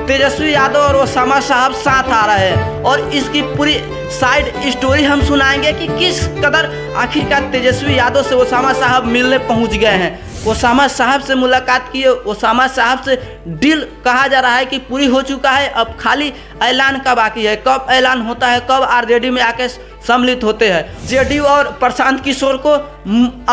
तेजस्वी यादव और ओसामा साहब साथ आ रहे हैं और इसकी पूरी साइड स्टोरी हम सुनाएंगे कि किस कदर आखिरकार तेजस्वी यादव से ओसामा साहब मिलने पहुंच गए हैं। ओसामा साहब से मुलाकात की, ओसामा साहब से डील कहा जा रहा है कि पूरी हो चुका है, अब खाली ऐलान का बाकी है। कब ऐलान होता है, कब आरजेडी में आके सम्मिलित होते हैं। जेडीयू और प्रशांत किशोर को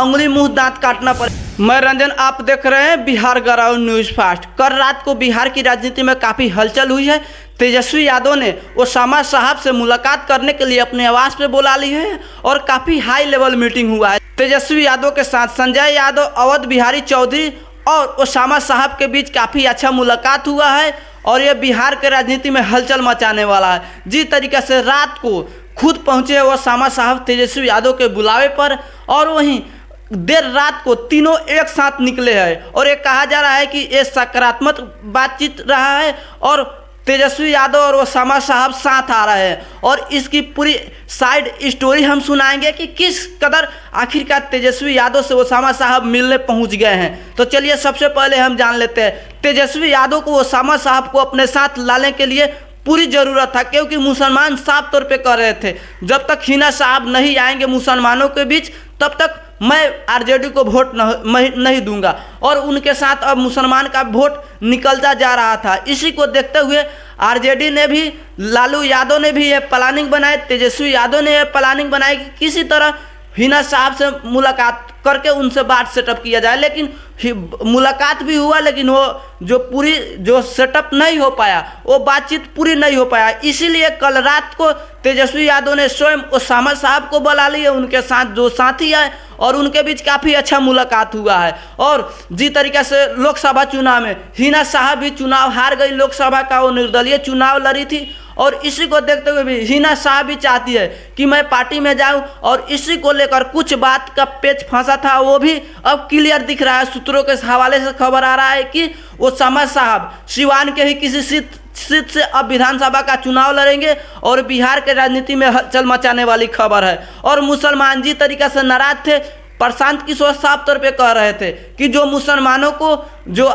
उंगली मुंह दांत काटना पड़े। मैं रंजन, आप देख रहे हैं बिहार ग्राउंड न्यूज फास्ट। कल रात को बिहार की राजनीति में काफ़ी हलचल हुई है। तेजस्वी यादव ने ओसामा साहब से मुलाकात करने के लिए अपने आवास पे बुला ली है और काफ़ी हाई लेवल मीटिंग हुआ है। तेजस्वी यादव के साथ संजय यादव, अवध बिहारी चौधरी और ओसामा साहब के बीच काफ़ी अच्छा मुलाकात हुआ है और ये बिहार के राजनीति में हलचल मचाने वाला है। जिस तरीके से रात को खुद पहुँचे ओसामा साहब तेजस्वी यादव के बुलावे पर, और वहीं देर रात को तीनों एक साथ निकले हैं और ये कहा जा रहा है कि ये सकारात्मक बातचीत रहा है और तेजस्वी यादव और ओसामा साहब साथ आ रहे हैं और इसकी पूरी साइड स्टोरी हम सुनाएंगे कि किस कदर आखिरकार तेजस्वी यादव से ओसामा साहब मिलने पहुंच गए हैं। तो चलिए सबसे पहले हम जान लेते हैं तेजस्वी यादव को ओसामा साहब को अपने साथ लाने के लिए पूरी ज़रूरत था, क्योंकि मुसलमान साफ तौर पे कह रहे थे जब तक हिना साहब नहीं आएंगे मुसलमानों के बीच तब तक मैं आरजेडी को वोट नहीं दूंगा, और उनके साथ अब मुसलमान का वोट निकलता जा रहा था। इसी को देखते हुए आरजेडी ने भी, लालू यादव ने भी ये प्लानिंग बनाई, तेजस्वी यादव ने यह प्लानिंग बनाई कि किसी तरह हिना साहब से मुलाकात करके उनसे बात सेटअप किया जाए। लेकिन मुलाकात भी हुआ, लेकिन वो जो सेटअप नहीं हो पाया, वो बातचीत पूरी नहीं हो पाया। इसीलिए कल रात को तेजस्वी यादव ने स्वयं ओसामा साहब को बुला लिया, उनके साथ जो साथी है, और उनके बीच काफ़ी अच्छा मुलाकात हुआ है। और जिस तरीके से लोकसभा चुनाव में हिना साहब भी चुनाव हार गई, लोकसभा का वो निर्दलीय चुनाव लड़ी थी, और इसी को देखते हुए भी हिना साहब भी चाहती है कि मैं पार्टी में जाऊं, और इसी को लेकर कुछ बात का पेच फंसा था वो भी अब क्लियर दिख रहा है। सूत्रों के हवाले से खबर आ रहा है कि ओसामा साहब सिवान के ही किसी सीट से अब विधानसभा का चुनाव लड़ेंगे और बिहार के राजनीति में हलचल मचाने वाली खबर है। और मुसलमान जिस तरीके से नाराज थे, प्रशांत किशोर साफ तौर पे कह रहे थे कि जो मुसलमानों को, जो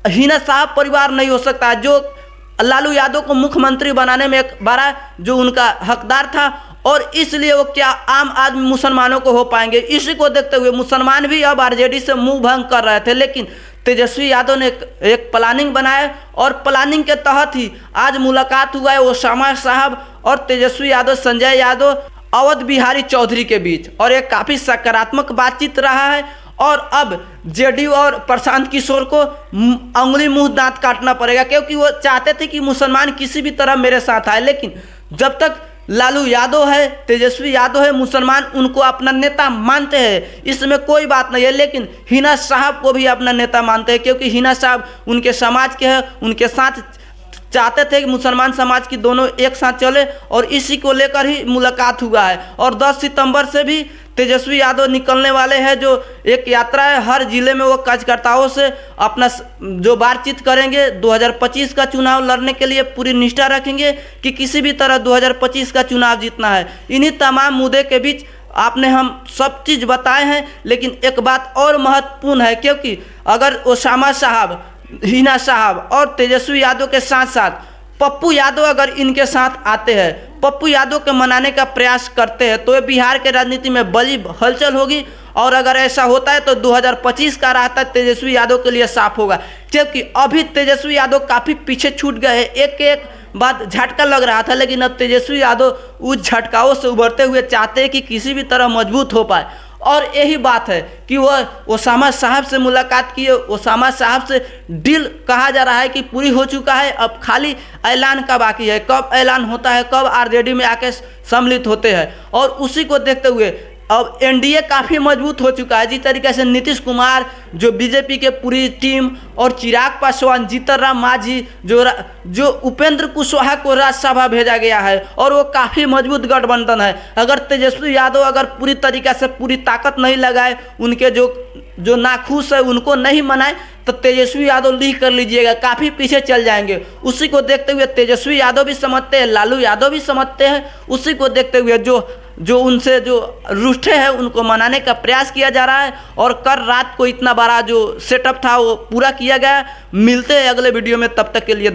हिना साहब परिवार नहीं हो सकता, जो लालू यादव को मुख्यमंत्री बनाने में एक बड़ा जो उनका हकदार था, और इसलिए वो क्या आम आदमी मुसलमानों को हो पाएंगे। इसी को देखते हुए मुसलमान भी अब आरजेडी से मुंह भंग कर रहे थे। लेकिन तेजस्वी यादव ने एक प्लानिंग बनाया और प्लानिंग के तहत ही आज मुलाकात हुआ है ओसामा साहब और तेजस्वी यादव, संजय यादव, अवध बिहारी चौधरी के बीच, और एक काफ़ी सकारात्मक बातचीत रहा है। और अब जेडीयू और प्रशांत किशोर को उंगली मुंह दांत काटना पड़ेगा, क्योंकि वो चाहते थे कि मुसलमान किसी भी तरह मेरे साथ आए। लेकिन जब तक लालू यादव है, तेजस्वी यादव है, मुसलमान उनको अपना नेता मानते हैं, इसमें कोई बात नहीं है। लेकिन हिना साहब को भी अपना नेता मानते हैं, क्योंकि हिना साहब उनके समाज के हैं, उनके साथ चाहते थे कि मुसलमान समाज की दोनों एक साथ चले, और इसी को लेकर ही मुलाकात हुआ है। और 10 सितंबर से भी तेजस्वी यादव निकलने वाले हैं, जो एक यात्रा है, हर जिले में वो कार्यकर्ताओं से अपना जो बातचीत करेंगे। 2025 का चुनाव लड़ने के लिए पूरी निष्ठा रखेंगे कि किसी भी तरह 2025 का चुनाव जीतना है। इन्हीं तमाम मुद्दे के बीच आपने हम सब चीज़ बताए हैं, लेकिन एक बात और महत्वपूर्ण है, क्योंकि अगर ओसामा साहब, हिना साहब और तेजस्वी यादव के साथ साथ पप्पू यादव अगर इनके साथ आते हैं, पप्पू यादव के मनाने का प्रयास करते हैं, तो ये बिहार के राजनीति में बड़ी हलचल होगी। और अगर ऐसा होता है तो 2025 का रास्ता तेजस्वी यादव के लिए साफ होगा, क्योंकि अभी तेजस्वी यादव काफ़ी पीछे छूट गए हैं। एक बात झटका लग रहा था, लेकिन अब तेजस्वी यादव उस झटकाओं से उभरते हुए चाहते हैं कि किसी भी तरह मजबूत हो पाए। और यही बात है कि वह ओसामा साहब से मुलाकात किए, ओसामा साहब से डील कहा जा रहा है कि पूरी हो चुका है, अब खाली ऐलान का बाकी है। कब ऐलान होता है, कब आरजेडी में आके सम्मिलित होते हैं, और उसी को देखते हुए अब एनडीए काफ़ी मजबूत हो चुका है। जिस तरीके से नीतीश कुमार, जो बीजेपी के पूरी टीम, और चिराग पासवान, जीतनराम मांझी, जो उपेंद्र कुशवाहा को राज्यसभा भेजा गया है, और वो काफ़ी मजबूत गठबंधन है। अगर तेजस्वी यादव अगर पूरी तरीके से पूरी ताकत नहीं लगाए, उनके जो नाखुश है उनको नहीं मनाए, तो तेजस्वी यादव लीक कर लीजिएगा, काफ़ी पीछे चल जाएंगे। उसी को देखते हुए तेजस्वी यादव भी समझते हैं, लालू यादव भी समझते हैं। उसी को देखते हुए जो उनसे जो रूठे हैं उनको मनाने का प्रयास किया जा रहा है, और कल रात को इतना बड़ा जो सेटअप था वो पूरा किया गया। मिलते हैं अगले वीडियो में, तब तक के लिए।